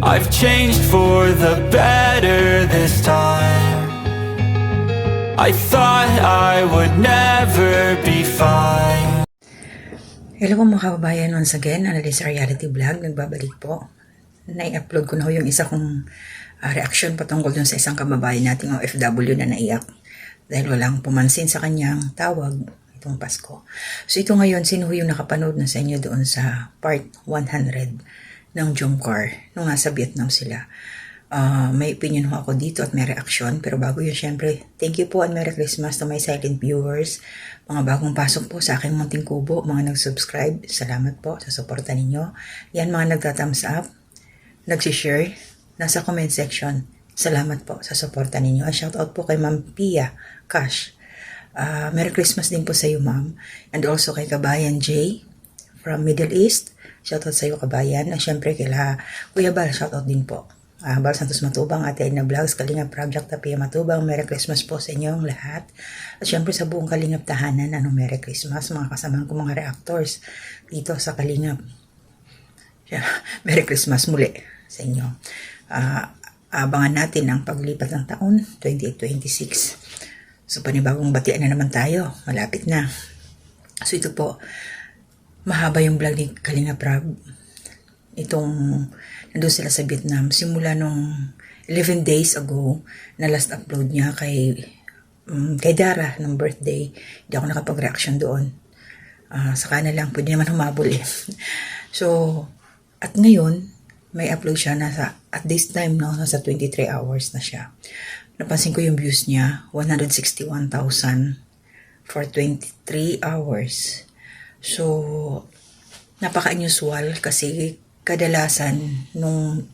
I've changed for the better this time. I thought I would never be fine. Hello po mga kababayan, once again, Analisa Reality Vlog, nagbabalik po. Na-upload ko na ho yung isa kong reaction patungkol dun sa isang kababayan nating OFW na naiyak dahil walang pumansin sa kanyang tawag itong Pasko. So ito ngayon, sino yung nakapanood na sa inyo doon sa part 100 ng Jomcar nung nasa Vietnam sila. May opinion ho ako dito at may reaction, pero bago yun syempre, thank you po and Merry Christmas to my silent viewers, mga bagong pasok po sa aking munting kubo, mga nag-subscribe, salamat po sa suporta ninyo. Yan, mga nagta-thumbs up, nag-share, nasa comment section, salamat po sa suporta ninyo. At shout out po kay Ma'am Pia Cash. Merry Christmas din po sa iyo, Ma'am. And also kay Kabayan J from Middle East, shout out sa iyo, Kabayan. At syempre kila Kuya Bal, shout out din po. Bal Santos Matubang, Ate Edna Vlogs, Kalingap Project Tapia Matubang, Merry Christmas po sa inyong lahat. At syempre sa buong Kalingap Tahanan, Merry Christmas, mga kasamahan ko mga reactors dito sa Kalingap. Merry Christmas muli sa inyo. Abangan natin ang paglipat ng taon, 2026. So panibagong batian na naman tayo, malapit na. So ito po, mahaba yung vlog ni Kalingap Rob. Itong nandun sila sa Vietnam simula nung 11 days ago na last upload niya kay Dara ng birthday. Hindi ako nakapag-reaction doon. Saka na lang, pwede naman humabol eh. So, at ngayon, may upload siya at this time, no, nasa 23 hours na siya. Napansin ko yung views niya, 161,000 for 23 hours. So, napaka-unusual kasi kadalasan nung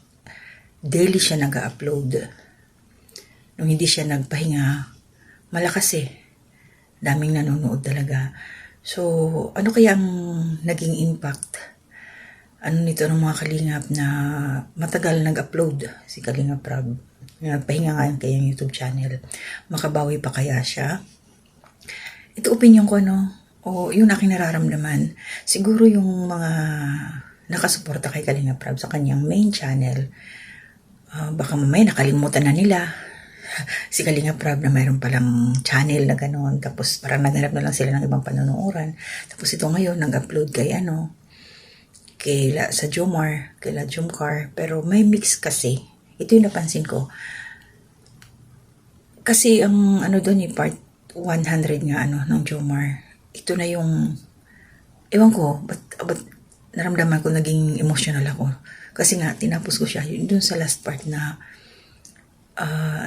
daily siya nag-upload, nung hindi siya nagpahinga, malakas eh. Daming nanonood talaga. So, ano kaya ang naging impact? Ano nito ng mga kalingap na matagal nag-upload si Kalingap Rob? Nagpahinga nga kaya yung YouTube channel. Makabawi pa kaya siya? Ito opinion ko, o yun aking nararamdaman. Siguro yung mga nakasuporta kay Kalingap Rob sa kanyang main channel, baka mamaya nakalimutan na nila si Kalingap Rob na mayroon palang channel na gano'n, tapos parang naghanap na lang sila ng ibang panonood. Tapos ito ngayon nag-upload kay sa Jomar, kay Jomcar, pero may mix kasi. Ito yung napansin ko. Kasi ang doon yung part 100 nga ng Jomar. Ito na yung ewan ko, but naramdaman ko, naging emotional ako. Kasi nga, tinapos ko siya. Yun dun sa last part na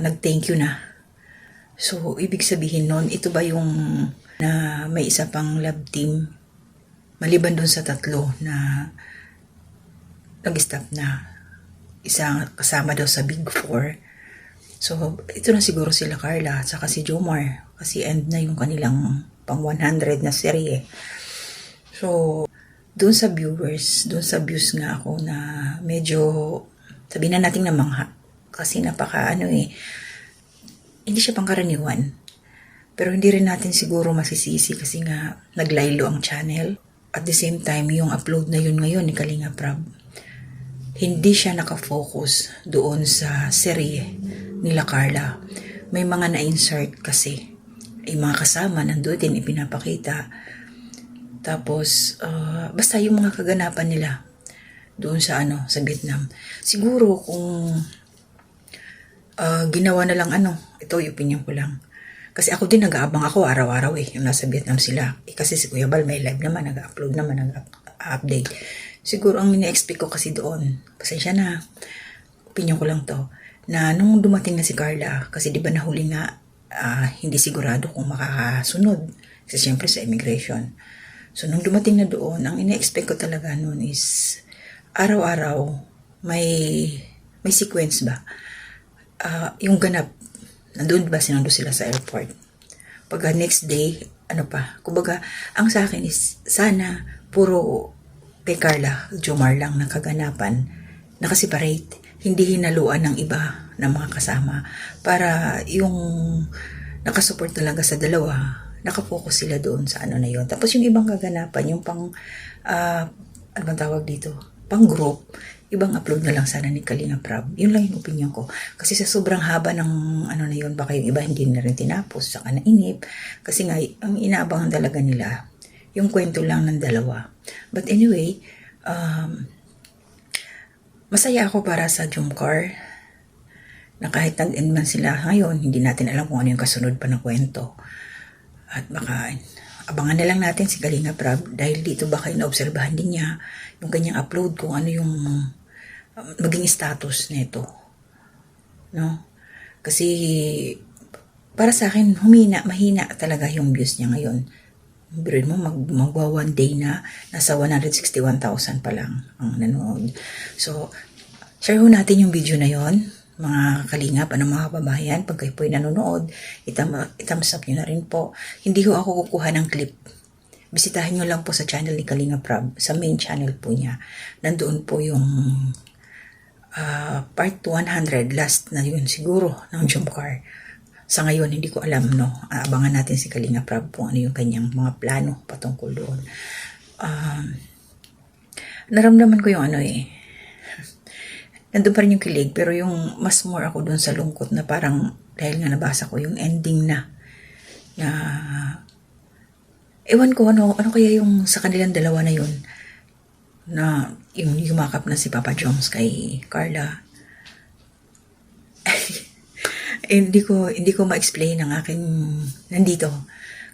nag-thank you na. So, ibig sabihin nun, ito ba yung na may isa pang love team maliban dun sa tatlo na nag-stop na. Isa kasama daw sa Big Four. So, ito na siguro sila Carla at saka si Jomar. Kasi end na yung kanilang pang 100 na serye. So, doon sa viewers, doon sa views nga ako na medyo, sabihin na natin namangha. Kasi hindi siya pangkaraniwan. Pero hindi rin natin siguro masisisi kasi nga naglaylo ang channel. At the same time, yung upload na yun ngayon ni Kalingap Rob, hindi siya nakafocus doon sa serye nila Carla. May mga na-insert kasi. Mga kasama, nandun din ipinapakita. Tapos, basta yung mga kaganapan nila doon sa sa Vietnam. Siguro kung ginawa na lang ito yung opinion ko lang. Kasi ako din nag-aabang ako araw-araw yung nasa Vietnam sila. Kasi si Kuya Bal may live naman, nag-upload naman, nag-update. Siguro ang mini-expect ko kasi doon, pasensya na, opinion ko lang to, na nung dumating na si Carla, kasi di ba nahuli nga, hindi sigurado kung makakasunod. Kasi siyempre sa immigration. So, nung dumating na doon, ang ine-expect ko talaga noon is, araw-araw, may sequence ba? Yung ganap, nandun sila sa airport. Pagka next day, kumbaga, ang sa akin is, sana, puro kay Carla, Jomar lang ng kaganapan, nakaseparate, hindi hinaluan ng iba ng mga kasama, para yung nakasupport talaga sa dalawa, nakafocus sila doon sa na yun. Tapos yung ibang kaganapan, yung pang, ano bang tawag dito? Pang group, ibang upload na lang sana ni Kalinga Prab. Yun lang yung opinion ko. Kasi sa sobrang haba ng ano na yun, baka yung iba hindi na rin tinapos, saka nainip. Kasi nga, ang inaabangan talaga nila, yung kwento lang ng dalawa. But anyway, masaya ako para sa Jomcar na kahit nag-end man sila ngayon, hindi natin alam kung ano yung kasunod pa ng kwento. At baka abangan na lang natin si Kalinga Prab dahil dito baka naobserbahan din niya yung kanyang upload kung ano yung maging status nito. No? Kasi para sa akin, mahina talaga yung views niya ngayon. Biruin mo, magwa one day na nasa 161,000 pa lang ang nanood. So, share ho natin yung video na yon, mga kalingap, mga kababayan. Pag kayo po'y nanonood, thumbs up nyo na rin po. Hindi ho ako kukuha ng clip. Bisitahin nyo lang po sa channel ni Kalinga Prab, sa main channel po niya. Nandoon po yung part 100, last na yun siguro, ng Jomcar. Sa ngayon, hindi ko alam, no? Abangan natin si Kalinga Prab kung ano yung kanyang mga plano patungkol doon. Naramdaman ko yung nandun pa rin yung kilig, pero yung mas more ako doon sa lungkot na parang, dahil nga nabasa ko yung ending na ewan ko ano kaya yung sa kanilang dalawa na yun, na yung yumakap na si Papa Joms kay Carla. hindi ko ma-explain ang aking nandito.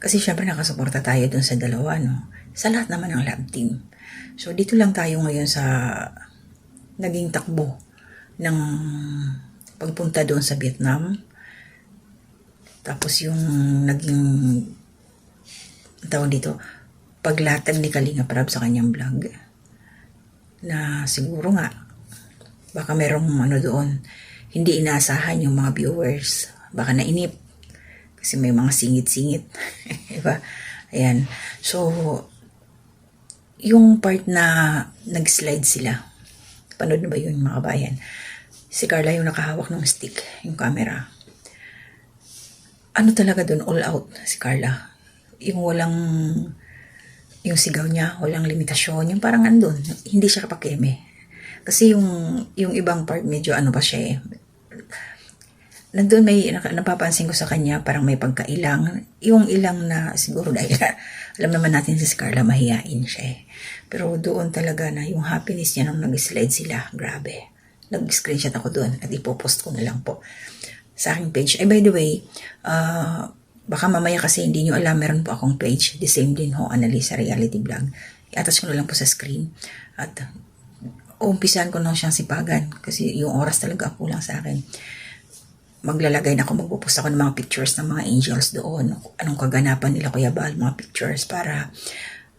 Kasi syempre nakasuporta tayo dun sa dalawa, no? Sa lahat naman ng love team. So dito lang tayo ngayon sa naging takbo ng pagpunta doon sa Vietnam. Tapos yung naging tawag dito, paglatag ni Kalinga Prab sa kanyang vlog. Na siguro nga, baka merong doon, hindi inaasahan yung mga viewers. Baka nainip. Kasi may mga singit-singit. Diba? Ayan. So, yung part na nag-slide sila, panood na ba yun mga kabayan? Si Carla yung nakahawak ng stick, yung camera. Ano talaga dun, all out si Carla. Yung yung sigaw niya, walang limitasyon, yung parang andun, hindi siya kapakeme. Kasi yung ibang part medyo pa siya nandun may napapansin ko sa kanya, parang may pagkailang. Yung ilang na siguro dahil alam naman natin si Carla mahiyain siya Pero doon talaga na yung happiness niya nung nag-slide sila, grabe. Nag-screenshot ako doon at ipopost ko na lang po sa aking page. By the way, baka mamaya kasi hindi nyo alam, meron po akong page. The same din ho, Analisa Reality Vlog. I-attach ko na lang po sa screen. At umpisan ko na siyang sipagan kasi yung oras talaga kulang sa akin. Maglalagay na ako, magpupost ako ng mga pictures ng mga angels doon. Anong kaganapan nila Kuya Bal, mga pictures para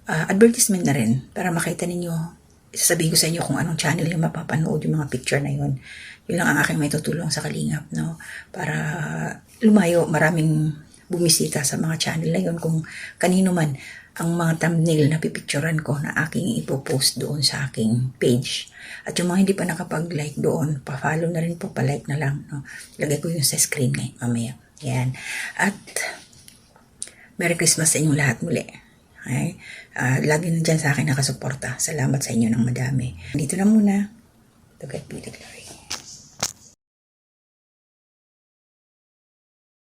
advertisement na rin. Para makita ninyo, sasabihin ko sa inyo kung anong channel yung mapapanood yung mga picture na yun. Yun lang ang aking may tutulong sa Kalingap, no? Para lumayo, maraming bumisita sa mga channel na yun. Kung kanino man ang mga thumbnail na pipicturan ko na aking ipopost doon sa aking page. At yung mga hindi pa nakapag-like doon, pa-follow na rin po, pa-like na lang. No? Ilagay ko yun sa screen ngayon, mamaya. Yan. At Merry Christmas sa inyong lahat muli. Okay? Lagi na dyan sa akin nakasuporta. Salamat sa inyo ng madami. Dito na muna. To God be the glory.